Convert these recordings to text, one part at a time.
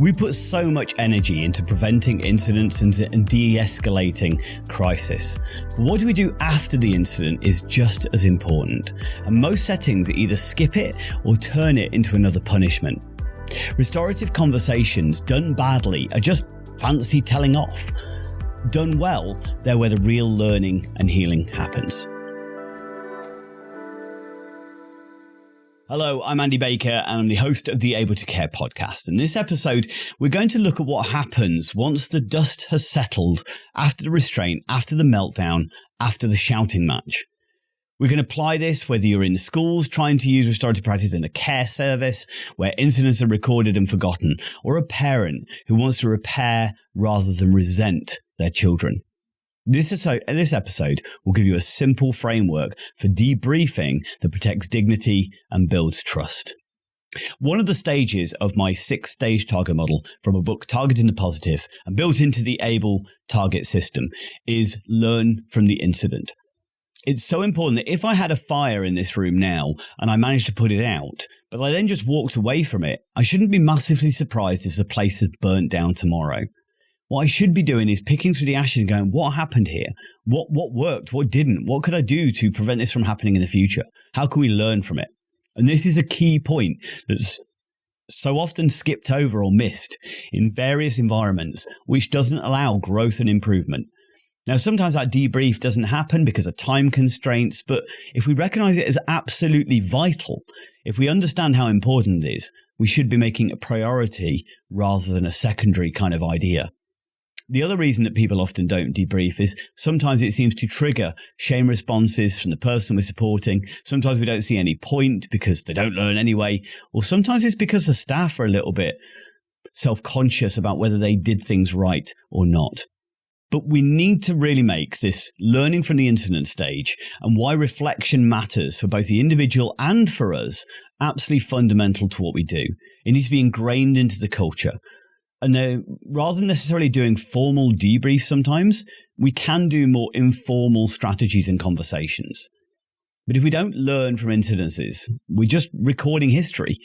We put so much energy into preventing incidents and de-escalating crisis. But what do we do after the incident is just as important. And most settings either skip it or turn it into another punishment. Restorative conversations done badly are just fancy telling off. Done well, they're where the real learning and healing happens. Hello, I'm Andy Baker and I'm the host of the Able to Care podcast. In this episode, we're going to look at what happens once the dust has settled after the restraint, after the meltdown, after the shouting match. We can apply this whether you're in schools trying to use restorative practice in a care service where incidents are recorded and forgotten, or a parent who wants to repair rather than resent their children. This episode will give you a simple framework for debriefing that protects dignity and builds trust. One of the stages of my 6-stage target model from a book, Targeting the Positive, and built into the ABLE target system, is learn from the incident. It's so important that if I had a fire in this room now and I managed to put it out, but I then just walked away from it, I shouldn't be massively surprised if the place is burnt down tomorrow. What I should be doing is picking through the ashes and going, what happened here? What worked? What didn't? What could I do to prevent this from happening in the future? How can we learn from it? And this is a key point that's so often skipped over or missed in various environments, which doesn't allow growth and improvement. Now, sometimes that debrief doesn't happen because of time constraints, but if we recognize it as absolutely vital, if we understand how important it is, we should be making it a priority rather than a secondary kind of idea. The other reason that people often don't debrief is sometimes it seems to trigger shame responses from the person we're supporting. Sometimes we don't see any point because they don't learn anyway. Or sometimes it's because the staff are a little bit self-conscious about whether they did things right or not. But we need to really make this learning from the incident stage and why reflection matters for both the individual and for us absolutely fundamental to what we do. It needs to be ingrained into the culture. And rather than necessarily doing formal debriefs sometimes, we can do more informal strategies and conversations. But if we don't learn from incidences, we're just recording history.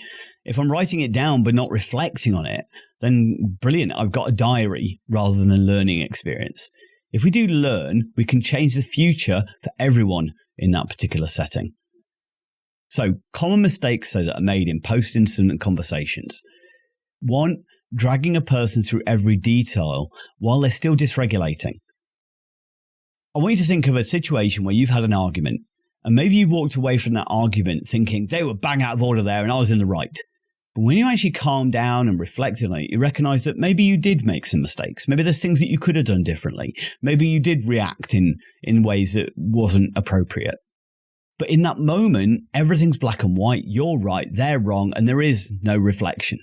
If I'm writing it down but not reflecting on it, then brilliant, I've got a diary rather than a learning experience. If we do learn, we can change the future for everyone in that particular setting. So, common mistakes that are made in post-incident conversations. 1, dragging a person through every detail while they're still dysregulating. I want you to think of a situation where you've had an argument, and maybe you walked away from that argument thinking they were bang out of order there and I was in the right. But when you actually calm down and reflected on it, you recognize that maybe you did make some mistakes. Maybe there's things that you could have done differently. Maybe you did react in ways that wasn't appropriate. But in that moment, everything's black and white. You're right, they're wrong, and there is no reflection.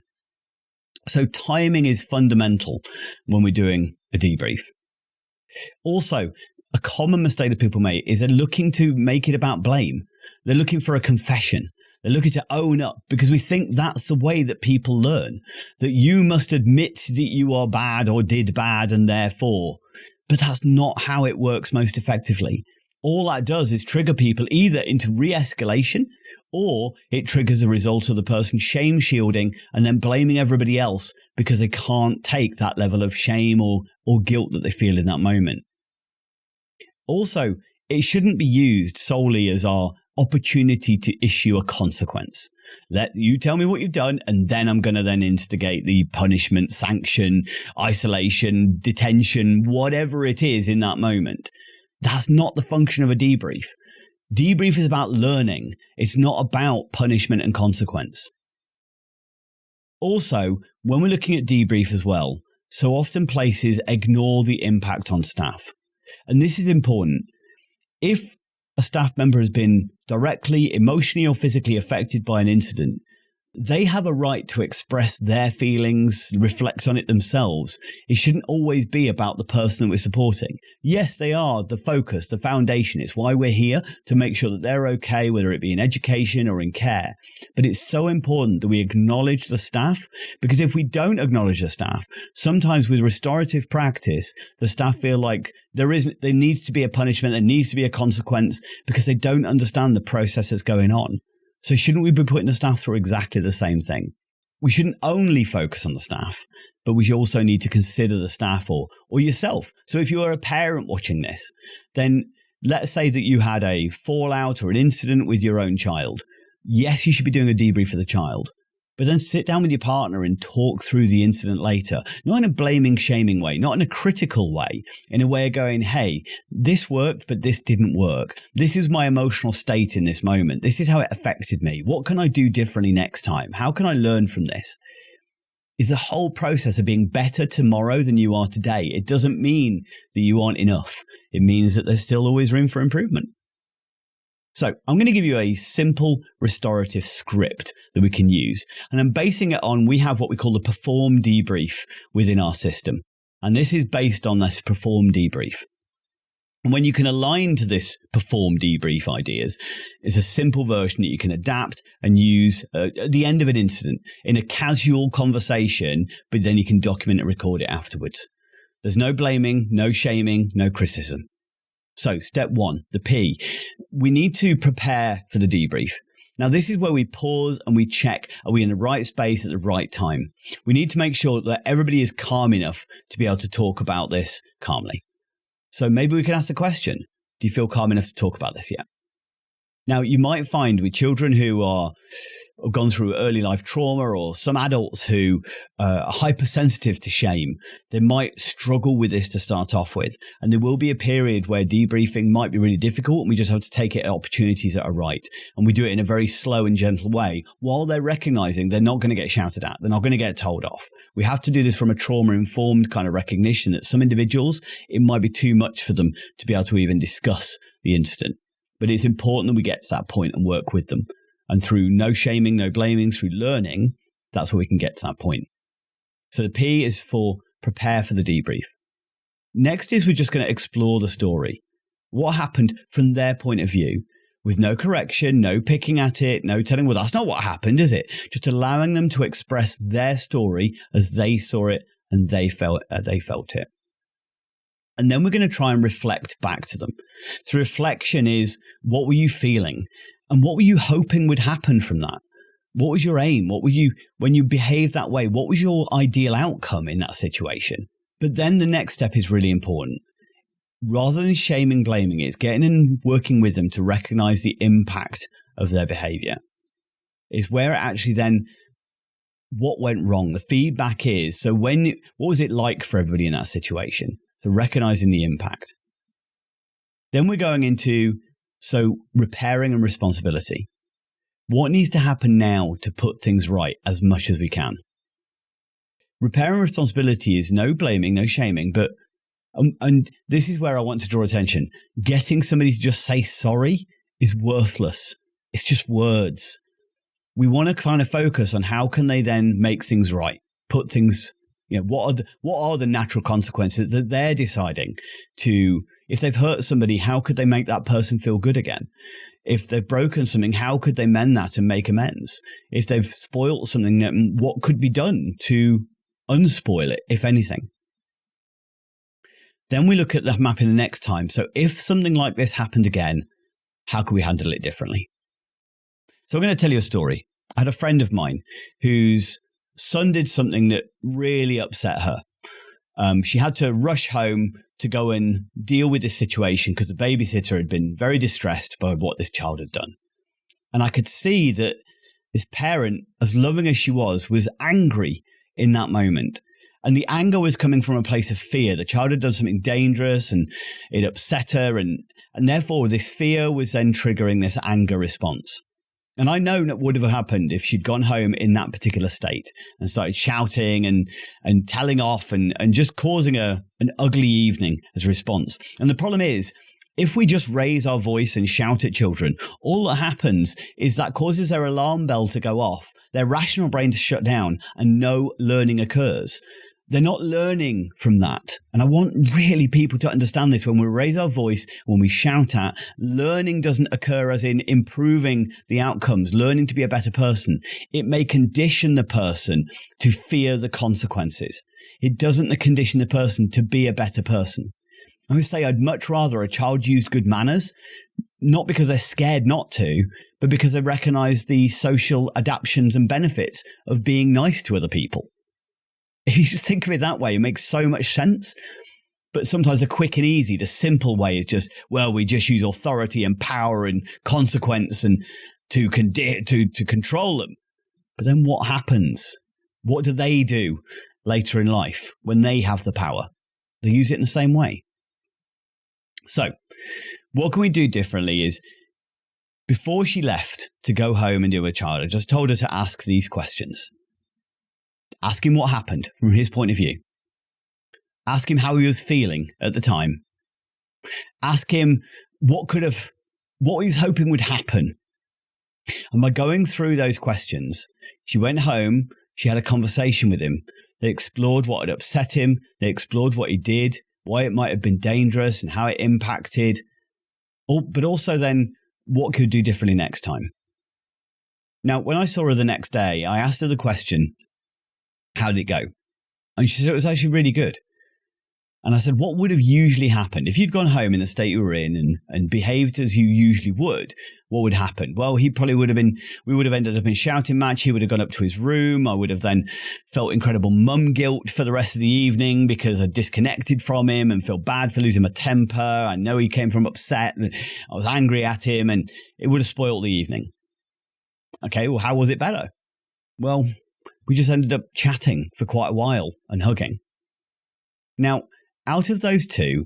So timing is fundamental when we're doing a debrief. Also, a common mistake that people make is they're looking to make it about blame. They're looking for a confession. They're looking to own up because we think that's the way that people learn, that you must admit that you are bad or did bad and therefore. But that's not how it works most effectively. All that does is trigger people either into re-escalation, or it triggers a result of the person shame shielding and then blaming everybody else because they can't take that level of shame or guilt that they feel in that moment. Also, it shouldn't be used solely as our opportunity to issue a consequence. Let you tell me what you've done, and then I'm going to then instigate the punishment, sanction, isolation, detention, whatever it is in that moment. That's not the function of a debrief. Debrief is about learning. It's not about punishment and consequence. Also, when we're looking at debrief as well, so often places ignore the impact on staff. And this is important. If a staff member has been directly, emotionally or physically affected by an incident, they have a right to express their feelings, reflect on it themselves. It shouldn't always be about the person that we're supporting. Yes, they are the focus, the foundation. It's why we're here, to make sure that they're okay, whether it be in education or in care. But it's so important that we acknowledge the staff, because if we don't acknowledge the staff, sometimes with restorative practice, the staff feel like there needs to be a punishment, there needs to be a consequence, because they don't understand the process that's going on. So shouldn't we be putting the staff through exactly the same thing? We shouldn't only focus on the staff. but we also need to consider the staff or yourself. So if you're a parent watching this, then let's say that you had a fallout or an incident with your own child. Yes, you should be doing a debrief for the child, but then sit down with your partner and talk through the incident later, not in a blaming, shaming way, not in a critical way, in a way of going, hey, this worked, but this didn't work. This is my emotional state in this moment. This is how it affected me. What can I do differently next time? How can I learn from this? Is the whole process of being better tomorrow than you are today. It doesn't mean that you aren't enough. It means that there's still always room for improvement. So I'm going to give you a simple restorative script that we can use. And I'm basing it on, we have what we call the perform debrief within our system. And this is based on this perform debrief. And when you can align to this perform debrief ideas, it's a simple version that you can adapt and use at the end of an incident in a casual conversation, but then you can document and record it afterwards. There's no blaming, no shaming, no criticism. So step one, the P, we need to prepare for the debrief. Now, this is where we pause and we check, are we in the right space at the right time? We need to make sure that everybody is calm enough to be able to talk about this calmly. So maybe we can ask the question, do you feel calm enough to talk about this yet? Now, you might find with children who have gone through early life trauma, or some adults who are hypersensitive to shame, they might struggle with this to start off with. And there will be a period where debriefing might be really difficult, and we just have to take it at opportunities that are right. And we do it in a very slow and gentle way, while they're recognizing they're not going to get shouted at. They're not going to get told off. We have to do this from a trauma-informed kind of recognition that some individuals, it might be too much for them to be able to even discuss the incident. But it's important that we get to that point and work with them. And through no shaming, no blaming, through learning, that's where we can get to that point. So the P is for prepare for the debrief. Next is we're just going to explore the story. What happened from their point of view, with no correction, no picking at it, no telling, well, that's not what happened, is it? Just allowing them to express their story as they saw it and they felt it. And then we're going to try and reflect back to them. So reflection is, what were you feeling? And what were you hoping would happen from that? What was your aim? When you behaved that way, what was your ideal outcome in that situation? But then the next step is really important. Rather than shaming, blaming, it's getting and working with them to recognize the impact of their behavior. Is where it actually then, what went wrong? The feedback is, so what was it like for everybody in that situation? So recognizing the impact. Then we're going into, repairing and responsibility. What needs to happen now to put things right as much as we can? Repair and responsibility is no blaming, no shaming, but, and this is where I want to draw attention. Getting somebody to just say sorry is worthless. It's just words. We want to kind of focus on how can they then make things right, put things, what are the natural consequences that they're deciding to, if they've hurt somebody, how could they make that person feel good again? If they've broken something, how could they mend that and make amends? If they've spoiled something, what could be done to unspoil it, if anything? Then we look at the mapping the next time. So if something like this happened again, how can we handle it differently? So I'm going to tell you a story. I had a friend of mine whose son did something that really upset her. She had to rush home to go and deal with this situation because the babysitter had been very distressed by what this child had done. And I could see that this parent, as loving as she was angry in that moment. And the anger was coming from a place of fear. The child had done something dangerous and it upset her. And therefore, this fear was then triggering this anger response. And I know that would have happened if she'd gone home in that particular state and started shouting and telling off and just causing an ugly evening as a response. And the problem is, if we just raise our voice and shout at children, all that happens is that causes their alarm bell to go off, their rational brain to shut down, and no learning occurs. They're not learning from that. And I want really people to understand this. When we raise our voice, when we shout at, learning doesn't occur as in improving the outcomes, learning to be a better person. It may condition the person to fear the consequences. It doesn't condition the person to be a better person. I would say I'd much rather a child used good manners, not because they're scared not to, but because they recognize the social adaptations and benefits of being nice to other people. If you just think of it that way, it makes so much sense. But sometimes the quick and easy, the simple way is just, well, we just use authority and power and consequence and to control them. But then what happens? What do they do later in life when they have the power? They use it in the same way. So what can we do differently is, before she left to go home and do her child, I just told her to ask these questions. Ask him what happened from his point of view. Ask him how he was feeling at the time. Ask him what he was hoping would happen. And by going through those questions, she went home, she had a conversation with him. They explored what had upset him. They explored what he did, why it might have been dangerous and how it impacted. But also then what could do differently next time. Now, when I saw her the next day, I asked her the question, how did it go? And she said it was actually really good. And I said, what would have usually happened? If you'd gone home in the state you were in and behaved as you usually would, what would happen? Well, we would have ended up in shouting match. He would have gone up to his room. I would have then felt incredible mum guilt for the rest of the evening because I disconnected from him and felt bad for losing my temper. I know he came from upset and I was angry at him, and it would have spoiled the evening. Okay, well, how was it better? Well, we just ended up chatting for quite a while and hugging. Now, out of those two,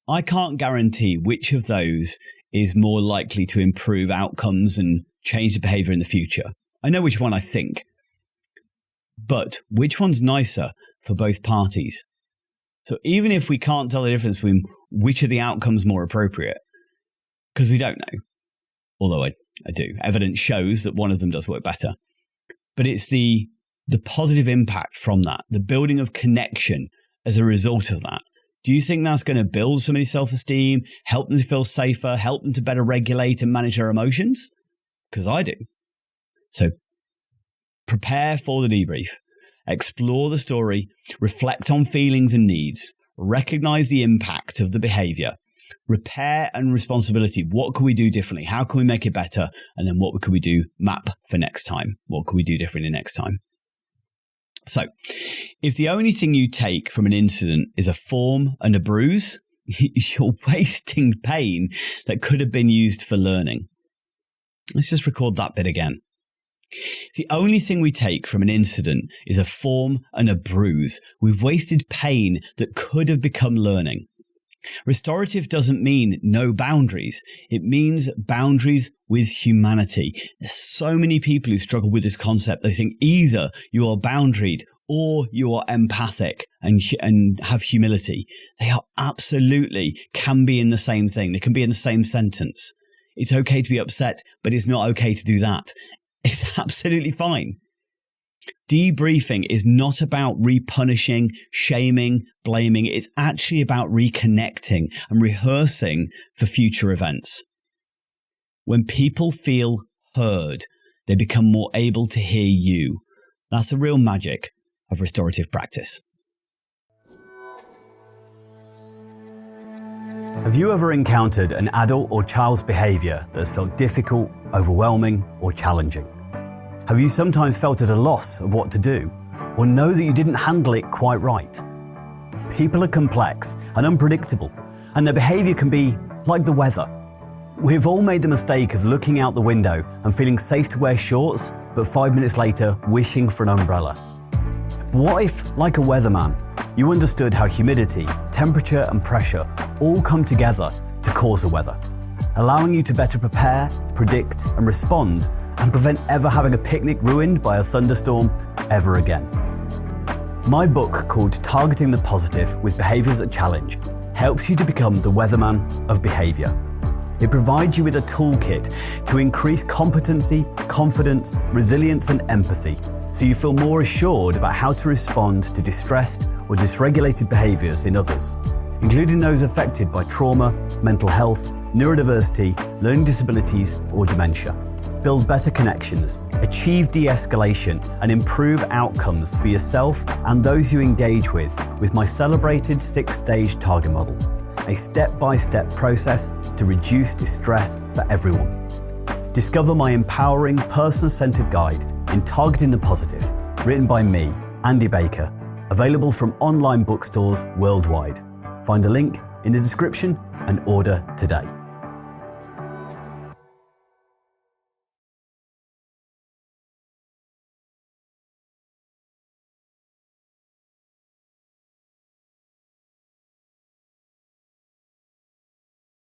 I can't guarantee which of those is more likely to improve outcomes and change the behavior in the future. I know which one I think, but which one's nicer for both parties? So even if we can't tell the difference between which of the outcomes more appropriate, because we don't know, although I do, evidence shows that one of them does work better. But it's the positive impact from that, the building of connection as a result of that. Do you think that's going to build somebody's self-esteem, help them to feel safer, help them to better regulate and manage their emotions? Because I do. So prepare for the debrief, explore the story, reflect on feelings and needs, recognize the impact of the behavior, repair and responsibility. What can we do differently? How can we make it better? And then what can we do map for next time? What can we do differently next time? So, if the only thing you take from an incident is a form and a bruise, you're wasting pain that could have been used for learning. Let's just record that bit again. If the only thing we take from an incident is a form and a bruise, we've wasted pain that could have become learning. Restorative doesn't mean no boundaries. It means boundaries with humanity. There's so many people who struggle with this concept. They think either you are boundaried or you are empathic and have humility. They are absolutely can be in the same thing. They can be in the same sentence. It's okay to be upset, but it's not okay to do that. It's absolutely fine. Debriefing is not about repunishing, shaming, blaming. It's actually about reconnecting and rehearsing for future events. When people feel heard, they become more able to hear you. That's the real magic of restorative practice. Have you ever encountered an adult or child's behavior that has felt difficult, overwhelming, or challenging? Have you sometimes felt at a loss of what to do, or know that you didn't handle it quite right? People are complex and unpredictable, and their behavior can be like the weather. We've all made the mistake of looking out the window and feeling safe to wear shorts, but 5 minutes later wishing for an umbrella. What if, like a weatherman, you understood how humidity, temperature and pressure all come together to cause the weather, allowing you to better prepare, predict and respond, and prevent ever having a picnic ruined by a thunderstorm ever again? My book, called Targeting the Positive with Behaviours that Challenge, helps you to become the weatherman of behaviour. It provides you with a toolkit to increase competency, confidence, resilience and empathy, so you feel more assured about how to respond to distressed or dysregulated behaviours in others, including those affected by trauma, mental health, neurodiversity, learning disabilities or dementia. Build better connections, achieve de-escalation and improve outcomes for yourself and those you engage with my celebrated 6-stage target model, a step-by-step process to reduce distress for everyone. Discover my empowering, person-centered guide in Targeting the Positive, written by me, Andy Baker, Available from online bookstores worldwide. Find a link in the description and order today.